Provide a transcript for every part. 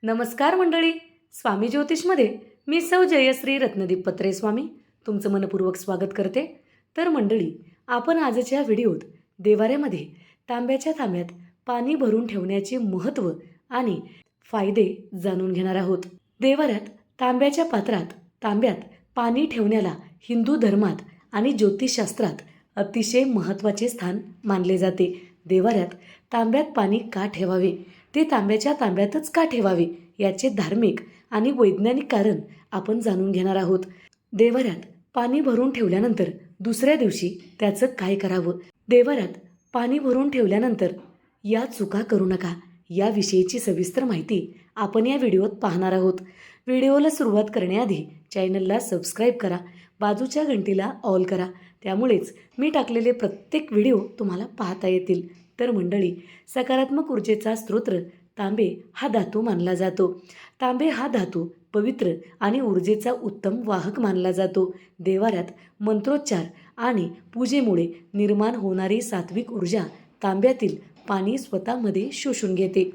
नमस्कार मंडळी. स्वामी ज्योतिषमध्ये मी सौ जयश्री रत्नदीप पत्रे स्वामी तुमचं मनपूर्वक स्वागत करते. तर मंडळी, आपण आजच्या व्हिडिओत देवाऱ्यामध्ये तांब्याच्या तांब्यात पाणी भरून ठेवण्याचे महत्त्व आणि फायदे जाणून घेणार आहोत. देवाऱ्यात तांब्याच्या पात्रात तांब्यात पाणी ठेवण्याला हिंदू धर्मात आणि ज्योतिषशास्त्रात अतिशय महत्त्वाचे स्थान मानले जाते. देवाऱ्यात तांब्यात पाणी का ठेवावे, ते तांब्याच्या तांब्यातच का ठेवावे, याचे धार्मिक आणि वैज्ञानिक कारण आपण जाणून घेणार आहोत. देवाऱ्यात पाणी भरून ठेवल्यानंतर दुसऱ्या दिवशी त्याचं काय करावं, देवाऱ्यात पाणी भरून ठेवल्यानंतर या चुका करू नका, याविषयीची सविस्तर माहिती आपण या व्हिडिओत पाहणार आहोत. व्हिडिओला सुरुवात करण्याआधी चॅनलला सबस्क्राईब करा, बाजूच्या घंटीला ऑल करा, त्यामुळेच मी टाकलेले प्रत्येक व्हिडिओ तुम्हाला पाहता येतील. तर मंडळी, सकारात्मक ऊर्जेचा स्रोत तांबे हा धातू मानला जातो. तांबे हा धातू पवित्र आणि ऊर्जेचा उत्तम वाहक मानला जातो. देवाऱ्यात मंत्रोच्चार आणि पूजेमुळे निर्माण होणारी सात्विक ऊर्जा तांब्यातील पाणी स्वतःमध्ये शोषून घेते.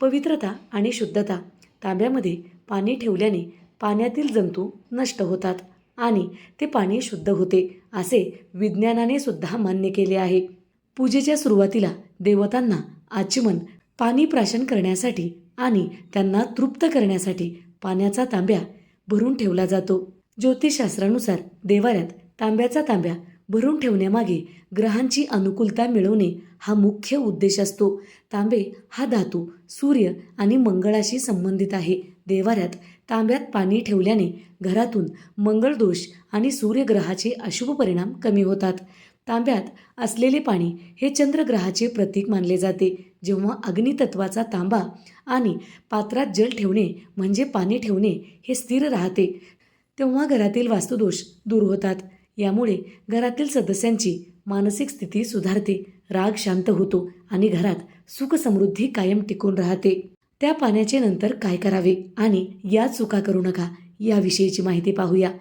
पवित्रता आणि शुद्धता. तांब्यामध्ये पाणी ठेवल्याने पाण्यातील जंतू नष्ट होतात आणि ते पाणी शुद्ध होते, असे विज्ञानाने सुद्धा मान्य केले आहे. पूजेच्या सुरुवातीला देवतांना आचमन, पाणी प्राशन करण्यासाठी आणि त्यांना तृप्त करण्यासाठी पाण्याचा तांब्या भरून ठेवला जातो. ज्योतिषशास्त्रानुसार देवाऱ्यात तांब्याचा तांब्या भरून ठेवण्यामागे ग्रहांची अनुकूलता मिळवणे हा मुख्य उद्देश असतो. तांबे हा धातू सूर्य आणि मंगळाशी संबंधित आहे. देवाऱ्यात तांब्यात पाणी ठेवल्याने घरातून मंगळदोष आणि सूर्यग्रहाचे अशुभ परिणाम कमी होतात. तांब्यात असलेले पाणी हे चंद्रग्रहाचे प्रतीक मानले जाते. जेव्हा अग्नितत्वाचा तांबा आणि पात्रात जल ठेवणे म्हणजे पाणी ठेवणे हे स्थिर राहते, तेव्हा घरातील वास्तुदोष दूर होतात. यामुळे घरातील सदस्यांची मानसिक स्थिती सुधारते, राग शांत होतो आणि घरात सुख समृद्धी कायम टिकून राहते. त्या पाण्याचे नंतर काय करावे आणि या चुका करू नका, याविषयीची माहिती पाहूया.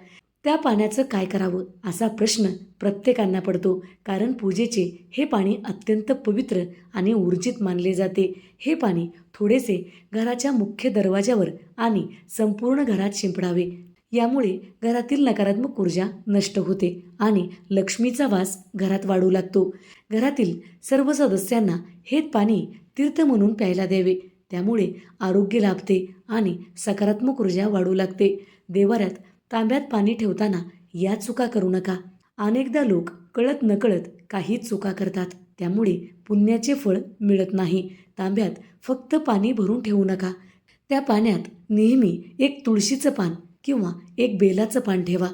त्या पाण्याचं काय करावं असा प्रश्न प्रत्येकांना पडतो, कारण पूजेचे हे पाणी अत्यंत पवित्र आणि ऊर्जित मानले जाते. हे पाणी थोडेसे घराच्या मुख्य दरवाजावर आणि संपूर्ण घरात शिंपडावे. यामुळे घरातील नकारात्मक ऊर्जा नष्ट होते आणि लक्ष्मीचा वास घरात वाढू लागतो. घरातील सर्व सदस्यांना हे पाणी तीर्थ म्हणून प्यायला द्यावे. त्यामुळे आरोग्य लाभते आणि सकारात्मक ऊर्जा वाढू लागते. देवाऱ्यात तांब्यात पाणी ठेवताना या चुका करू नका. अनेकदा लोक कळत नकळत काही चुका करतात, त्यामुळे पुण्याचे फळ मिळत नाही. तांब्यात फक्त पाणी भरून ठेवू नका. त्या पाण्यात नेहमी एक तुळशीचं पान किंवा एक बेलाचं पान ठेवा.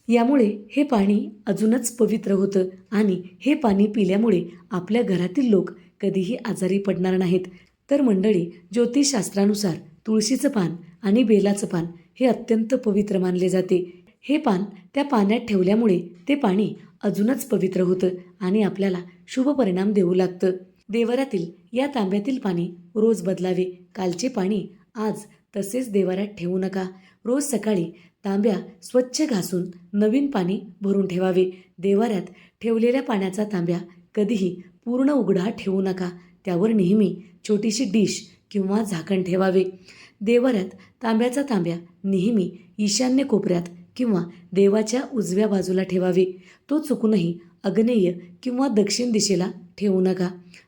यामुळे हे पाणी अजूनच पवित्र होतं आणि हे पाणी पिल्यामुळे आपल्या घरातील लोक कधीही आजारी पडणार नाहीत. तर मंडळी, ज्योतिषशास्त्रानुसार तुळशीचं पान आणि बेलाचं पान हे अत्यंत पवित्र मानले जाते. हे पान त्या पाण्यात ठेवल्यामुळे ते पाणी अजूनच पवित्र होतं आणि आपल्याला शुभ परिणाम देऊ लागतं. देवाऱ्यातील या तांब्यातील पाणी रोज बदलावे. कालचे पाणी आज तसेच देवाऱ्यात ठेवू नका. रोज सकाळी तांब्या स्वच्छ घासून नवीन पाणी भरून ठेवावे. देवाऱ्यात ठेवलेल्या पाण्याचा तांब्या कधीही पूर्ण उघडा ठेवू नका. त्यावर नेहमी छोटीशी डिश किंवा झाकण ठेवावे. देवाऱ्यात तांब्याचा तांब्या नेहमी ईशान्य कोपऱ्यात किंवा देवाच्या उजव्या बाजूला ठेवावे. तो चुकूनही आग्नेय किंवा दक्षिण दिशेला ठेवू नका.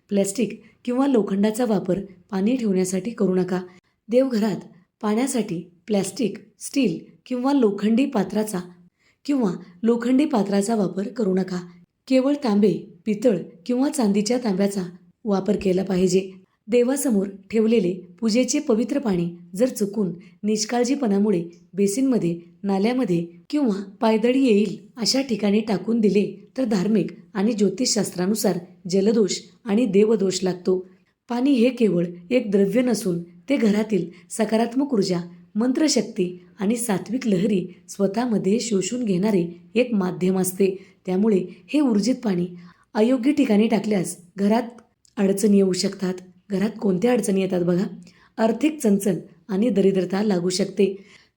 प्लॅस्टिक किंवा लोखंडाचा वापर पाणी ठेवण्यासाठी करू नका. देवघरात पाण्यासाठी प्लॅस्टिक, स्टील किंवा लोखंडी पात्राचा वापर करू नका. केवळ तांबे, पितळ किंवा चांदीच्या तांब्याचा वापर केला पाहिजे. देवासमोर ठेवलेले पूजेचे पवित्र पाणी जर चुकून निष्काळजीपणामुळे बेसिनमध्ये, नाल्यामध्ये किंवा पायदळी येईल अशा ठिकाणी टाकून दिले तर धार्मिक आणि ज्योतिषशास्त्रानुसार जलदोष आणि देवदोष लागतो. पाणी हे केवळ एक द्रव्य नसून ते घरातील सकारात्मक ऊर्जा, मंत्रशक्ती आणि सात्विक लहरी स्वतःमध्ये शोषून घेणारे एक माध्यम असते. त्यामुळे हे ऊर्जित पाणी अयोग्य ठिकाणी टाकल्यास घरात अडचणी येऊ शकतात. घरात कोणत्या अडचणी येतात बघा? आर्थिक चणचण आणि दरिद्रता लागू शकते.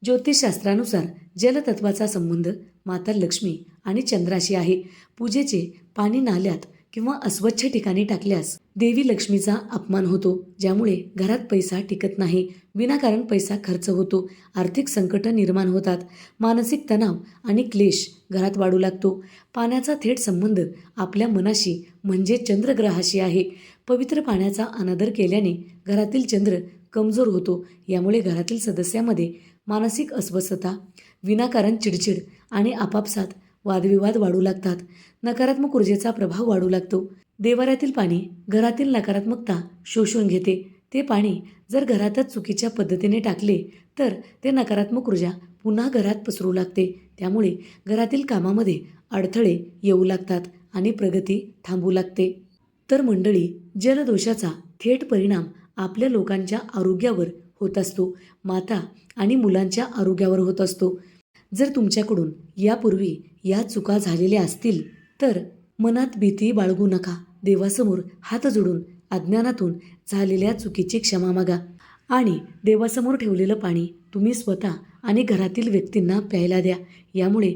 ज्योतिषशास्त्रानुसार जलतत्वाचा संबंध माता लक्ष्मी आणि चंद्राशी आहे. पूजेचे पाणी नाल्यात किंवा अस्वच्छ ठिकाणी टाकल्यास देवी लक्ष्मीचा अपमान होतो, ज्यामुळे घरात पैसा टिकत नाही. विनाकारण पैसा खर्च होतो, आर्थिक संकट निर्माण होतात, मानसिक तणाव आणि क्लेश घरात वाढू लागतो. पाण्याचा थेट संबंध आपल्या मनाशी म्हणजे चंद्रग्रहाशी आहे. पवित्र पाण्याचा अनादर केल्याने घरातील चंद्र कमजोर होतो. यामुळे घरातील सदस्यामध्ये मानसिक अस्वस्थता, विनाकारण चिडचिड आणि आपापसात वादविवाद वाढू लागतात. नकारात्मक ऊर्जेचा प्रभाव वाढू लागतो. देवाऱ्यातील पाणी घरातील नकारात्मकता शोषून घेते. ते पाणी जर घरातच चुकीच्या पद्धतीने टाकले तर ते नकारात्मक ऊर्जा पुन्हा घरात पसरू लागते. त्यामुळे घरातील कामामध्ये अडथळे येऊ लागतात आणि प्रगती थांबू लागते. तर मंडळी, जलदोषाचा थेट परिणाम आपल्या लोकांच्या आरोग्यावर होत असतो, माता आणि मुलांच्या आरोग्यावर होत असतो. जर तुमच्याकडून यापूर्वी या चुका झालेल्या असतील तर मनात भीती बाळगू नका. देवासमोर हात जोडून अज्ञानातून झालेल्या चुकीची क्षमा मागा आणि देवासमोर ठेवलेलं पाणी तुम्ही स्वतः आणि घरातील व्यक्तींना प्यायला द्या. यामुळे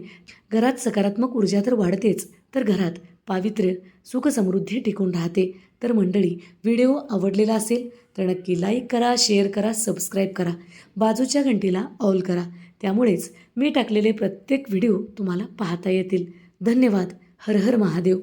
घरात सकारात्मक ऊर्जा तर वाढतेच, तर घरात पावित्र्य, सुख, समृद्धी टिकून राहते. तर मंडळी, व्हिडिओ आवडलेला असेल तर नक्की लाईक करा, शेअर करा, सबस्क्राईब करा, बाजूच्या घंटीला ऑल करा. त्यामुळेच मी टाकलेले प्रत्येक व्हिडिओ तुम्हाला पाहता येतील. धन्यवाद. हर हर महादेव.